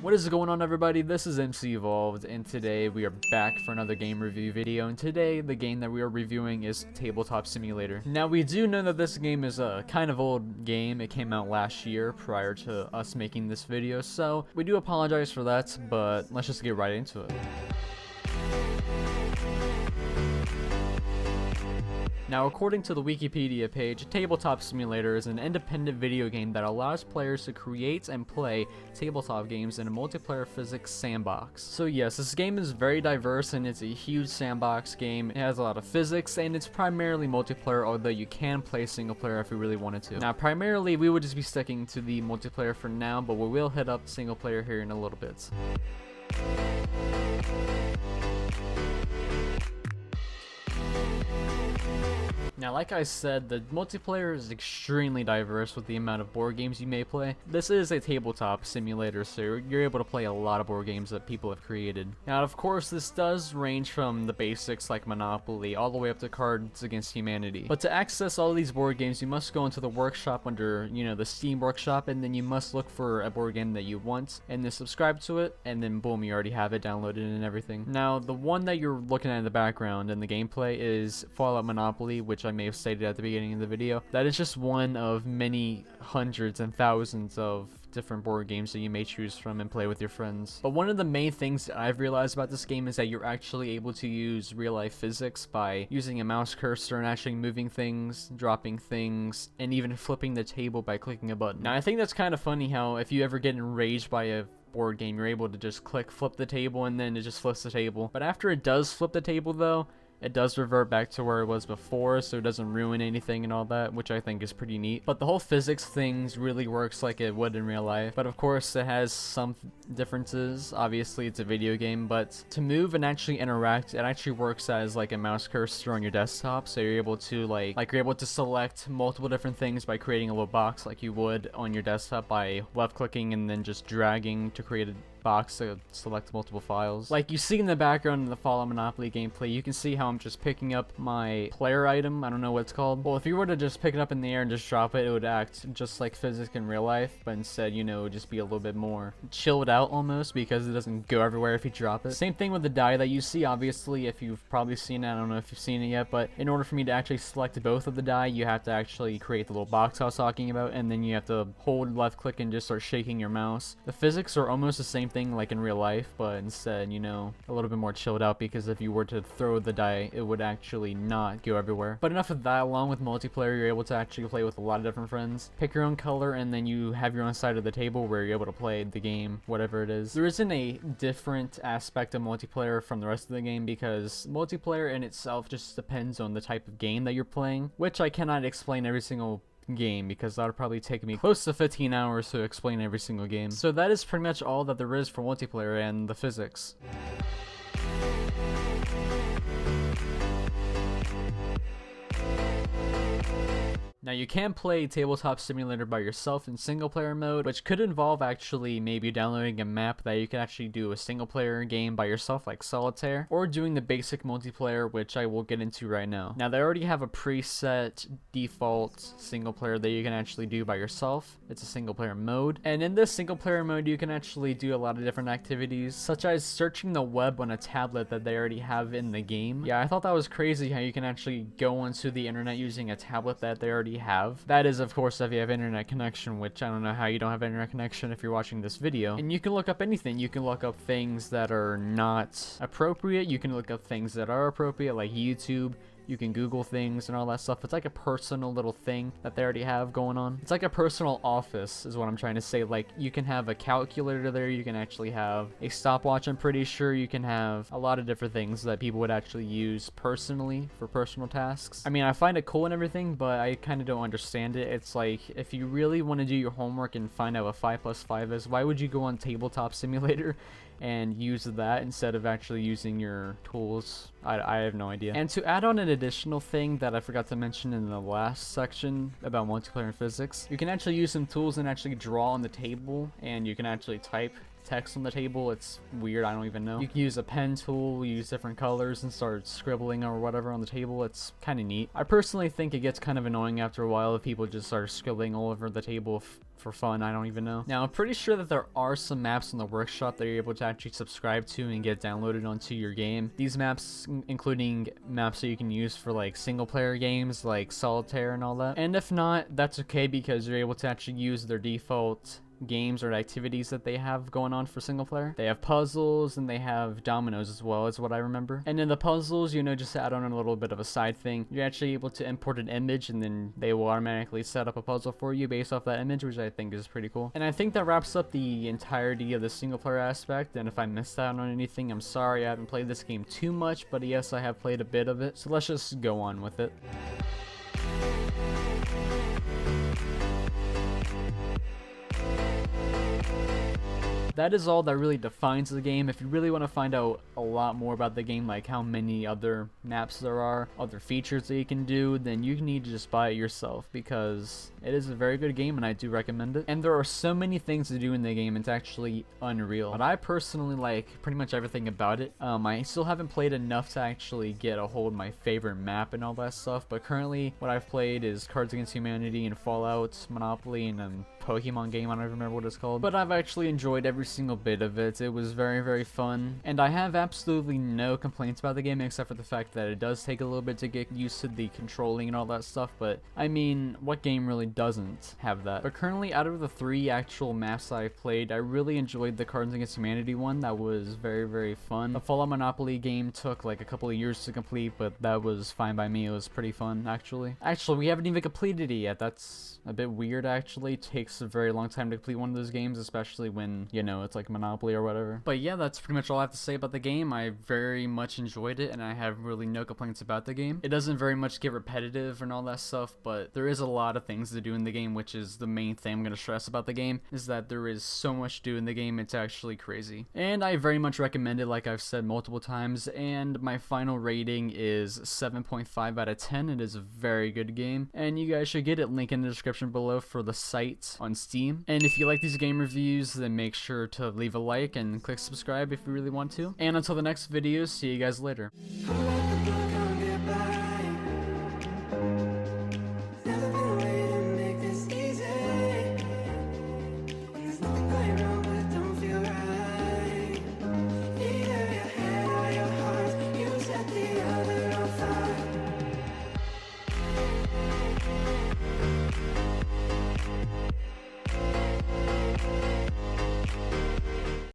What is going on, everybody? This is MC Evolved, and today we are back for another game review video. And today the game that we are reviewing is Tabletop Simulator. Now, we do know that this game is a kind of old game. It came out last year prior to us making this video, so we do apologize for that, but let's just get right into it. Now, according to the Wikipedia page, Tabletop Simulator is an independent video game that allows players to create and play tabletop games in a multiplayer physics sandbox. So yes, this game is very diverse and it's a huge sandbox game. It has a lot of physics and it's primarily multiplayer, although you can play single player if you really wanted to. Now, primarily we would just be sticking to the multiplayer for now, but we will hit up single player here in a little bit. Now, like I said, the multiplayer is extremely diverse with the amount of board games you may play. This is a tabletop simulator, so you're able to play a lot of board games that people have created. Now, of course, this does range from the basics like Monopoly all the way up to Cards Against Humanity. But to access all these board games, you must go into the workshop under, the Steam workshop, and then you must look for a board game that you want, and then subscribe to it, and then boom, you already have it downloaded and everything. Now, the one that you're looking at in the background in the gameplay is Fallout Monopoly, which I may have stated at the beginning of the video. That is just one of many hundreds and thousands of different board games that you may choose from and play with your friends. But one of the main things that I've realized about this game is that you're actually able to use real life physics by using a mouse cursor and actually moving things, dropping things, and even flipping the table by clicking a button. Now, I think that's kind of funny how if you ever get enraged by a board game, you're able to just flip the table, and then it just flips the table. But after it does flip the table though, it does revert back to where it was before, so it doesn't ruin anything and all that, which I think is pretty neat. But the whole physics things really works like it would in real life. But of course, it has some differences. Obviously, it's a video game, but to move and actually interact, it actually works as like a mouse cursor on your desktop. So you're able to you're able to select multiple different things by creating a little box like you would on your desktop by left-clicking and then just dragging to create a box to select multiple files. Like you see in the background in the Fallout Monopoly gameplay, you can see how I'm just picking up my player item. I don't know what it's called. Well, if you were to just pick it up in the air and just drop it, it would act just like physics in real life, but instead, it would just be a little bit more chilled out almost because it doesn't go everywhere if you drop it. Same thing with the die that you see. Obviously, if you've probably seen it, I don't know if you've seen it yet, but in order for me to actually select both of the die, you have to actually create the little box I was talking about, and then you have to hold left click and just start shaking your mouse. The physics are almost the same thing like in real life, but instead, a little bit more chilled out because if you were to throw the die, it would actually not go everywhere. But enough of that. Along with multiplayer, you're able to actually play with a lot of different friends. Pick your own color, and then you have your own side of the table where you're able to play the game, whatever it is. There isn't a different aspect of multiplayer from the rest of the game because multiplayer in itself just depends on the type of game that you're playing, which I cannot explain every single game because that would probably take me close to 15 hours to explain every single game. So that is pretty much all that there is for multiplayer and the physics. Now, you can play Tabletop Simulator by yourself in single player mode, which could involve actually maybe downloading a map that you can actually do a single player game by yourself like Solitaire, or doing the basic multiplayer, which I will get into right now. Now, they already have a preset default single player that you can actually do by yourself. It's a single player mode, and in this single player mode you can actually do a lot of different activities, such as searching the web on a tablet that they already have in the game. Yeah, I thought that was crazy how you can actually go onto the internet using a tablet that they already have. That is, of course, if you have internet connection, which I don't know how you don't have internet connection if you're watching this video. And you can look up anything. You can look up things that are not appropriate. You can look up things that are appropriate, like YouTube. You can Google things and all that stuff. It's like a personal little thing that they already have going on. It's like a personal office is what I'm trying to say. Like, you can have a calculator there. You can actually have a stopwatch. I'm pretty sure you can have a lot of different things that people would actually use personally for personal tasks. I mean, I find it cool and everything, but I kind of don't understand it. It's like, if you really want to do your homework and find out what 5 plus 5 is, why would you go on Tabletop Simulator and use that instead of actually using your tools? I have no idea. And to add on an additional thing that I forgot to mention in the last section about multiplayer and physics, you can actually use some tools and actually draw on the table, and you can actually type text on the table. It's weird, I don't even know. You can use a pen tool, use different colors and start scribbling or whatever on the table. It's kind of neat. I personally think it gets kind of annoying after a while if people just start scribbling all over the table for fun, I don't even know. Now, I'm pretty sure that there are some maps in the workshop that you're able to actually subscribe to and get downloaded onto your game. These maps, including maps that you can use for like single player games like Solitaire and all that. And if not, that's okay, because you're able to actually use their default games or activities that they have going on for single player. They have puzzles and they have dominoes as well, is what I remember. And in the puzzles, you know, just to add on a little bit of a side thing, you're actually able to import an image and then they will automatically set up a puzzle for you based off that image, which I think is pretty cool. And I think that wraps up the entirety of the single player aspect, and if I missed out on anything, I'm sorry. I haven't played this game too much, but yes, I have played a bit of it, so let's just go on with it. That is all that really defines the game. If you really want to find out a lot more about the game, like how many other maps there are, other features that you can do, then you need to just buy it yourself, because it is a very good game and I do recommend it. And there are so many things to do in the game, it's actually unreal. But I personally like pretty much everything about it. I still haven't played enough to actually get a hold of my favorite map and all that stuff, but currently what I've played is Cards Against Humanity and Fallout, Monopoly, and Pokemon game, I don't even remember what it's called. But I've actually enjoyed every single bit of it. It was very, very fun. And I have absolutely no complaints about the game, except for the fact that it does take a little bit to get used to the controlling and all that stuff. But I mean, what game really doesn't have that? But currently, out of the 3 actual maps that I've played, I really enjoyed the Cards Against Humanity one. That was very, very fun. The Fallout Monopoly game took like a couple of years to complete, but that was fine by me. It was pretty fun, actually. Actually, we haven't even completed it yet. That's a bit weird, actually. It takes a very long time to complete one of those games, especially when, you know, it's like Monopoly or whatever. But yeah, that's pretty much all I have to say about the game. I very much enjoyed it and I have really no complaints about the game. It doesn't very much get repetitive and all that stuff, but there is a lot of things to do in the game, which is the main thing I'm going to stress about the game, is that there is so much to do in the game. It's actually crazy. And I very much recommend it, like I've said multiple times, and my final rating is 7.5 out of 10. It is a very good game, and you guys should get it. Link in the description below for the site on Steam. And if you like these game reviews, then make sure to leave a like and click subscribe if you really want to. And until the next video, see you guys later.